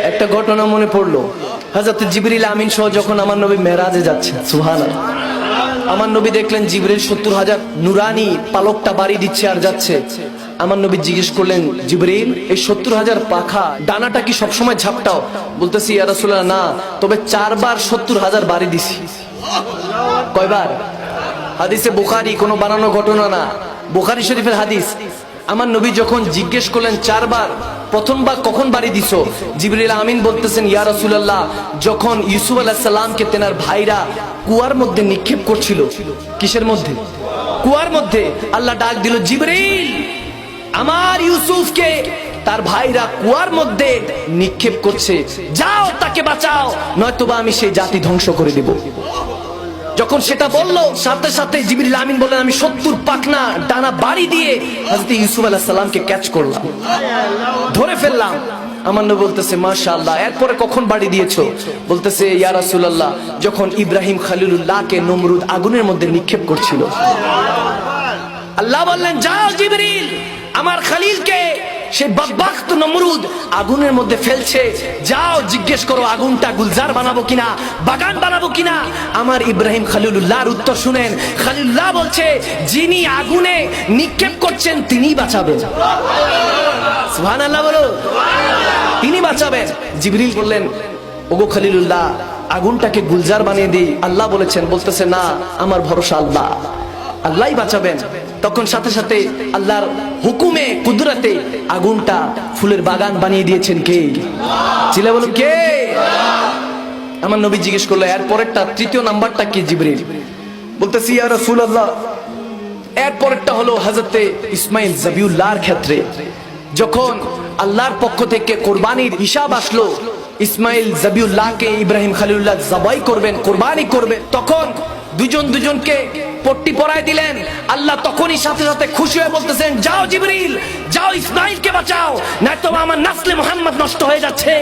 একটা ঘটনা মনে পড়লো। হযরত জিবরিল আমিন সহ যখন আমার নবী মেরাজে যাচ্ছেন, সুবহানাল্লাহ, আমার নবী দেখলেন জিবরিল 70,000 নুরানি পালকটা বাড়ি দিচ্ছে আর যাচ্ছে। আমার নবী জিজ্ঞেস করলেন, জিবরিল, এই 70,000 পাখা ডানাটা কি সবসময় ঝাপটাও? বলতেছি, ইয়া রাসূলুল্লাহ, না, তবে 4 বার 70,000 বাড়ি দিছি। কয়বার? হাদিসে বুখারী, কোনো বানানো ঘটনা না, বুখারী শরীফের হাদিস। আমার নবী যখন জিজ্ঞেস করলেন 4 বার, প্রথমবার কখন বাড়ি দিছো? জিবরিল আমিন বলতেছেন, ইয়া রাসূলুল্লাহ, যখন ইউসুফ আলাইহিস সালামকে তেনার ভাইরা কুয়ার মধ্যে নিক্ষেপ করছিল। কিসের মধ্যে? কুয়ার মধ্যে। আল্লাহ ডাক দিল, জিবরিল, আমার ইউসুফকে তার ভাইরা কুয়ার মধ্যে নিক্ষেপ করছে, যাও তাকে বাঁচাও, নয়তোবা আমি সেই জাতি ধ্বংস করে দেব। যখন সেটা বললো, সাথে সাথে জিবরিল আমিন বললেন, আমি 70 পাখনা ডানা বাড়ি দিয়ে হযরত ইউসুফ আলাইহিস সালামকে ক্যাচ করলাম, ধরে ফেললাম। আমার নবী বলতেছে, মাশাআল্লাহ। এরপরে কখন বাড়ি দিয়েছো? বলতেছে, ইয়া রাসূলুল্লাহ, যখন ইব্রাহিম খলিলুল্লাহকে নমরুদ আগুনের মধ্যে নিক্ষেপ করছিল। আল্লাহ বললেন, যাও জিবরিল, আমার খলিলকে সেই বদবখত নমরুদ আগুনের মধ্যে ফেলছে, যাও জিজ্ঞেস করো আগুনটা গুলজার বানাবো কিনা, বাগান বানাবো কিনা। আমার ইব্রাহিম খলিলুল্লাহর উত্তর শুনেন। খলিলুল্লাহ বলছে, যিনি আগুনে নিক্ষেপ করছেন তিনি বাঁচাবেন। সুবহানাল্লাহ বলো, তিনি বাঁচাবেন। জিবরিল বললেন, ওগো খলিলুল্লাহ, আগুনটাকে গুলজার বানিয়ে দিই। আল্লাহ বলেছেন, বলতেছে, না, আমার ভরসা আল্লাহ, আল্লাহই বাঁচাবেন। তখন সাথে সাথে আল্লাহর হুকুমে, কুদরতে আগুনটা ফুলের বাগান বানিয়ে দিয়েছেন কে? চিল্লা বলো, কে? আমার নবী জিজ্ঞেস করলো, এর পরেরটা, তৃতীয় নাম্বারটা কি? জিবরিল বলতেছি, ইয়া রাসূলুল্লাহ, এর পরেরটা হলো হযরতে ইসমাইল যাবিউল্লাহর ক্ষেত্রে। যখন আল্লাহর পক্ষ থেকে কোরবানির হিসাব আসলো, ইসমাইল যাবিউল্লাহকে ইব্রাহিম খলিলুল্লাহ জবাই করবেন, কোরবানি করবেন, তখন দুজন দুজনকে পট্টি পরায় দিলেন। আল্লাহ তখনই সাথে সাথে খুশি হয়ে বলতেছেন, যাও জিবরিল, যাও ইসমাইলকে বাঁচাও, নয়তো আমার নাসলে মুহাম্মদ নষ্ট হয়ে যাচ্ছে।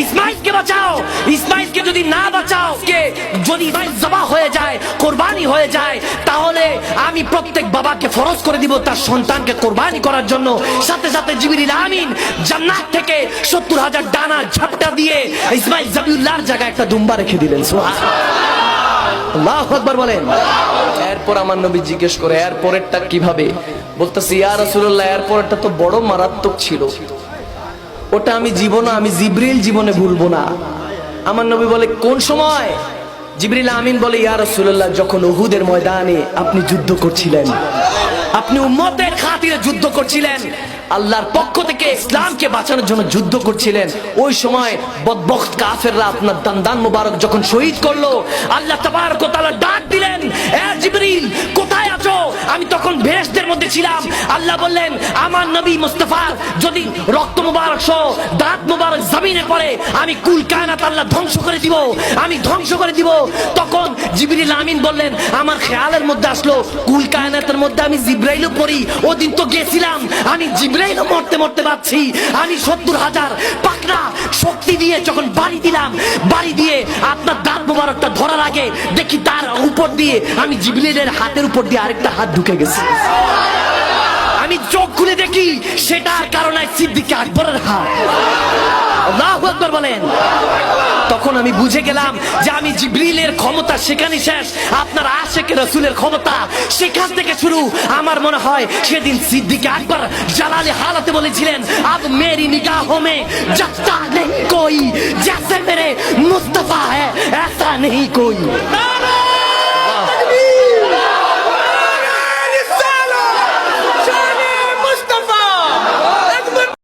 ইসমাইলকে বাঁচাও। ইসমাইলকে যদি না বাঁচাও, যদি ইসমাইল জবাহ হয়ে যায়, কোরবানি হয়ে যায়, তাহলে আমি প্রত্যেক বাবাকে ফরজ করে দিব তার সন্তানকে কোরবানি করার জন্য। সাথে সাথে জিবরিল আমিন জান্নাত থেকে 70,000 ডানা ঝাপটা দিয়ে ইসমাইল যাবিউল্লাহর জায়গায় একটা দুম্বা রেখে দিলেন। সুবহানাল্লাহ, আল্লাহু আকবার বলেন। এরপর আমার নবী জিজ্ঞেস করে, এর পরেরটা কিভাবে? বলতেছি, ইয়া রাসূলুল্লাহ, এর পরেরটা তো বড় মারাত্মক ছিল, ওটা আমি জিবরিল জীবনে ভুলবো না। আমার নবী বলে, কোন সময়? জিবরিল আমিন বলে, ইয়া রাসূলুল্লাহ, যখন উহুদের ময়দানে আপনি যুদ্ধ করছিলেন, আপনি উম্মতের খাতিরে যুদ্ধ করছিলেন, আল্লাহর পক্ষ থেকে ইসলামকে বাঁচানোর জন্য যুদ্ধ করছিলেন। ওই সময় বদবখত কাফেররা আপনার দান মুবারক যখন শহীদ করলো, আল্লাহ তাবারক ওয়া তাআলা ডাক দিলেন, এ জিবরিল, কোথায় আছো? আমি তখন বেহেশতের মধ্যে ছিলাম। আল্লাহ বললেন, আমার নবী মুস্তাফার যদি রক্ত মুবারক সহ দাঁত মুবারক জমিনে পড়ে, আমি কুল কায়নাত আল্লাহ ধ্বংস করে দিব, আমি ধ্বংস করে দিব। তখন জিবরিল আমিন বললেন, আমার খেয়ালের মধ্যে আসলো, কুল কায়নাতের মধ্যে আমি জিবরাইলও পড়ি, ওদিন তো গেছিলাম, আমি জিবরাইলও মরতে মরতে পাচ্ছি। আমি 70,000 পাকনা শক্তি দিয়ে যখন বাড়ি দিলাম, বাড়ি দিয়ে আপনার দাঁত মুবারকটা ধরার আগে দেখি তার উপর দিয়ে আমি জিবরাইলের হাতের উপর দিয়ে আরেকটা হাত ঢুকে গেছে। আমি চোখ খুলে দেখি, সেটার কারণে সিদ্দিক আকবরের হাত। আল্লাহু আকবার বলেন। তখন আমি বুঝে গেলাম যে আমি জিবরিলের ক্ষমতা সেখানে শেষ, আপনার আশিকে রাসূলের ক্ষমতা সেখান থেকে শুরু। আমার মনে হয় সেদিন সিদ্দিক আকবর জালালে হালাতে বলেছিলেন, আব মেরি নিগাহোं में जचता नहीं कोई, जैसे मेरे मुस्तफा है ऐसा नहीं कोई।